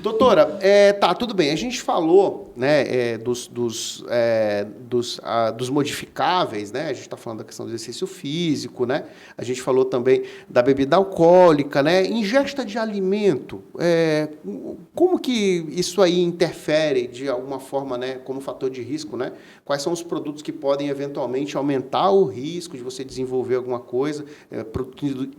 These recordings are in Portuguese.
Doutora, tá, tudo bem. A gente falou, né, dos modificáveis, né? A gente está falando da questão do exercício físico, né? A gente falou também da bebida alcoólica, né? Ingesta de alimento. Como que isso aí interfere de alguma forma, né, como fator de risco, né? Quais são os produtos que podem eventualmente aumentar o risco de você desenvolver alguma coisa?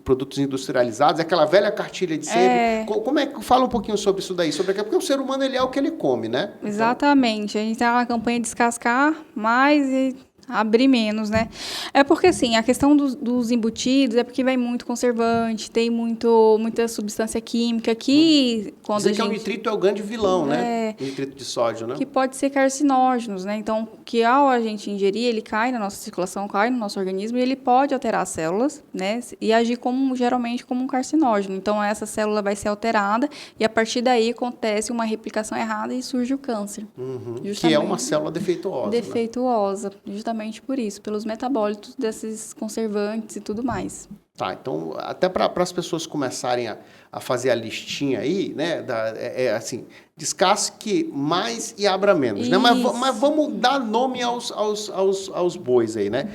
Produtos industrializados, aquela velha cartilha de sempre. Como é que fala um pouquinho sobre isso daí? Porque o ser humano ele é o que ele come, né? Exatamente. A gente tem uma campanha de descascar mais e abrir menos, né? É porque, assim, a questão dos embutidos é porque vai muito conservante, tem muita substância química que... Dizem que o nitrito é o grande vilão, né? O nitrito de sódio, né? Que pode ser carcinógenos, né? Então, que ao a gente ingerir, ele cai na nossa circulação, cai no nosso organismo e ele pode alterar as células, né? E agir geralmente como um carcinógeno. Então, essa célula vai ser alterada e a partir daí acontece uma replicação errada e surge o câncer. Que é uma célula defeituosa. Defeituosa, né? Justamente por isso, pelos metabólitos desses conservantes e tudo mais. Tá, então, até para as pessoas começarem a fazer a listinha aí, né? Assim, descasque mais e abra menos, né? Mas vamos dar nome aos bois aí, né?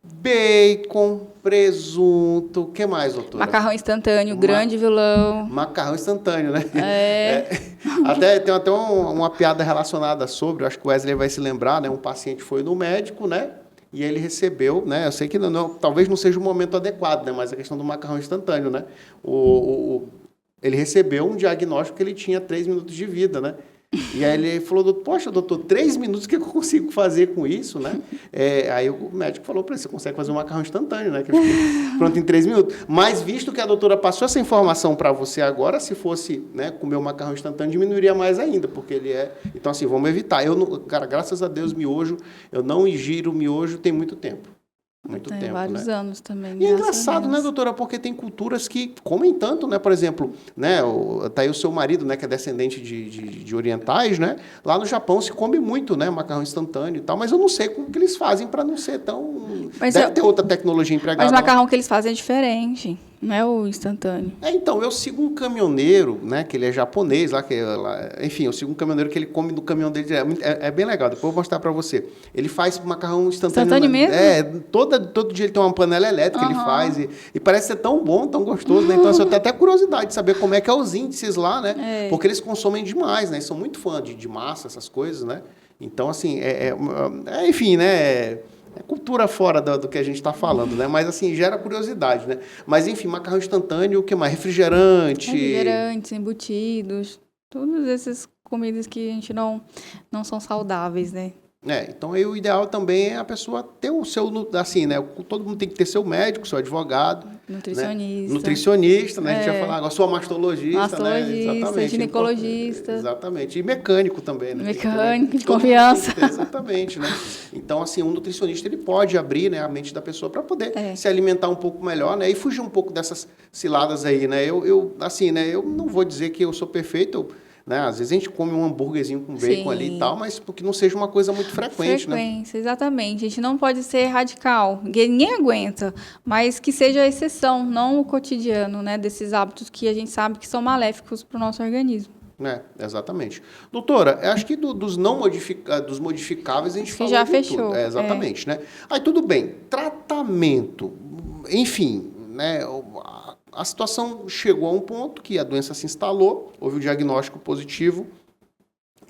Bacon, presunto, o que mais, doutora? Macarrão instantâneo, grande vilão. Macarrão instantâneo, né? Tem até uma piada relacionada sobre, eu acho que o Wesley vai se lembrar, né? Um paciente foi no médico, né? E ele recebeu, né? Eu sei que talvez não seja o momento adequado, né? Mas a questão do macarrão instantâneo, né? Ele recebeu um diagnóstico que ele tinha 3 minutos de vida, né? E aí ele falou, poxa, doutor, 3 minutos, o que eu consigo fazer com isso, né? Aí o médico falou para ele, você consegue fazer um macarrão instantâneo, né? Que fica pronto em 3 minutos. Mas visto que a doutora passou essa informação para você agora, se fosse, né, comer o macarrão instantâneo, diminuiria mais ainda, porque ele é... Então, assim, vamos evitar. Cara, graças a Deus, miojo, eu não ingiro miojo tem muito tempo. Muito tempo, vários né? anos também. E é engraçado, né, doutora? Porque tem culturas que comem tanto, né? Por exemplo, né, tá aí o seu marido, né, que é descendente de orientais, né? Lá no Japão se come muito, né, macarrão instantâneo e tal, mas eu não sei como que eles fazem para não ser tão... Deve ter outra tecnologia empregada. Mas o macarrão que eles fazem é diferente, não é o instantâneo. Então, eu sigo um caminhoneiro, né, que ele é japonês, enfim, eu sigo um caminhoneiro que ele come do caminhão dele, é bem legal, depois eu vou mostrar para você. Ele faz macarrão instantâneo. Instantâneo mesmo? Todo dia ele tem uma panela elétrica, ele faz, e parece ser tão bom, tão gostoso, né? Então, assim, eu tenho até curiosidade de saber como é que é os índices lá, né? Porque eles consomem demais, né? Eles são muito fãs de massa, essas coisas, né? Então, assim, enfim, né? É cultura fora do que a gente está falando, né? Mas, assim, gera curiosidade, né? Mas, enfim, macarrão instantâneo, o que mais? Refrigerantes, embutidos, todas essas comidas que a gente não são saudáveis, né? Então aí o ideal também é a pessoa ter o seu, assim, né? Todo mundo tem que ter seu médico, seu advogado. Nutricionista. Né? Nutricionista, né? A gente vai falar agora, sua mastologista, né? Exatamente. Ginecologista. Exatamente. E mecânico também, né? Mecânico, de confiança. Exatamente, né? Então, assim, um nutricionista, ele pode abrir, né, a mente da pessoa para poder se alimentar um pouco melhor, né? E fugir um pouco dessas ciladas aí, né? Assim, né? Eu não vou dizer que eu sou perfeito, né? Às vezes a gente come um hambúrguerzinho com bacon ali e tal, mas porque não seja uma coisa muito frequente, né? Exatamente. A gente não pode ser radical, ninguém aguenta, mas que seja a exceção, não o cotidiano, né? Desses hábitos que a gente sabe que são maléficos para o nosso organismo. Exatamente. Doutora, acho que dos modificáveis a gente falou já de fechou. tudo. Exatamente, né? Aí tudo bem. Tratamento, enfim, né? A situação chegou a um ponto que a doença se instalou, houve o diagnóstico positivo,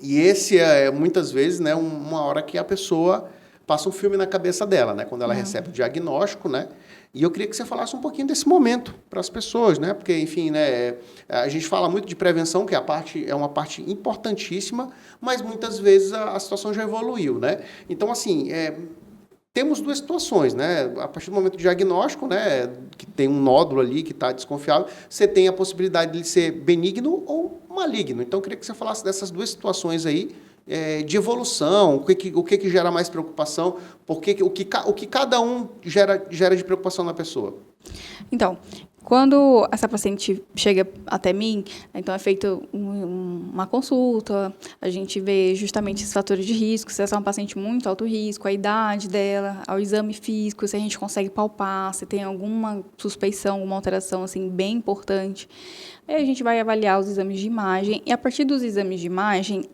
e esse muitas vezes, né, uma hora que a pessoa passa um filme na cabeça dela, né, quando ela recebe o diagnóstico, né, e eu queria que você falasse um pouquinho desse momento para as pessoas, né, porque, enfim, né, a gente fala muito de prevenção, que é uma parte importantíssima, mas muitas vezes a situação já evoluiu, né, então, assim, temos duas situações, né? A partir do momento do diagnóstico, né, que tem um nódulo ali que está desconfiável, você tem a possibilidade de ele ser benigno ou maligno. Então, eu queria que você falasse dessas duas situações aí, de evolução, o que gera mais preocupação, o que cada um gera de preocupação na pessoa. Então, quando essa paciente chega até mim, então é feita uma consulta, a gente vê justamente esses fatores de risco, se essa é uma paciente muito alto risco, a idade dela, ao exame físico, se a gente consegue palpar, se tem alguma suspeição, alguma alteração assim bem importante. Aí a gente vai avaliar os exames de imagem, e a partir dos exames de imagem,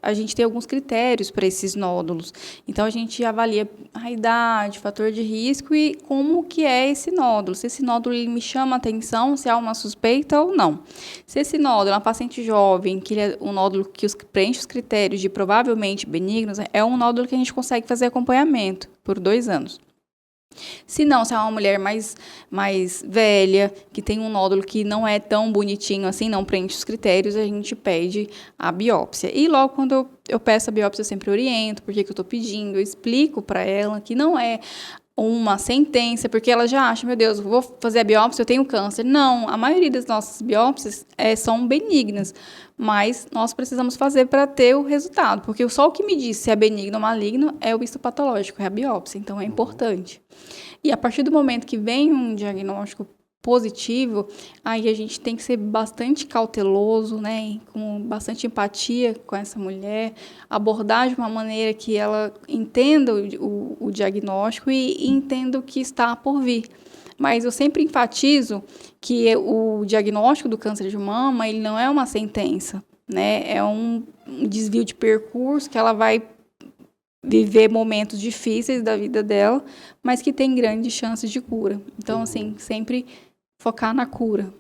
a gente tem alguns critérios para esses nódulos. Então, a gente avalia a idade, fator de risco e como que é esse nódulo. Se esse nódulo ele me chama a atenção, se há uma suspeita ou não. Se esse nódulo é uma paciente jovem, que ele é um nódulo que preenche os critérios de provavelmente benignos, é um nódulo que a gente consegue fazer acompanhamento por 2 anos. Se não, se é uma mulher mais velha, que tem um nódulo que não é tão bonitinho assim, não preenche os critérios, a gente pede a biópsia. E logo quando eu peço a biópsia, eu sempre oriento por que eu estou pedindo, eu explico para ela que não é uma sentença, porque ela já acha, meu Deus, vou fazer a biópsia, eu tenho câncer. Não, a maioria das nossas biópsias são benignas, mas nós precisamos fazer para ter o resultado, porque só o que me diz se é benigno ou maligno é o histopatológico, é a biópsia, então é importante. E a partir do momento que vem um diagnóstico positivo, aí a gente tem que ser bastante cauteloso, né, com bastante empatia com essa mulher, abordar de uma maneira que ela entenda o diagnóstico e entenda o que está por vir. Mas eu sempre enfatizo que o diagnóstico do câncer de mama, ele não é uma sentença, né, é um desvio de percurso que ela vai viver momentos difíceis da vida dela, mas que tem grandes chances de cura. Então, assim, sempre focar na cura.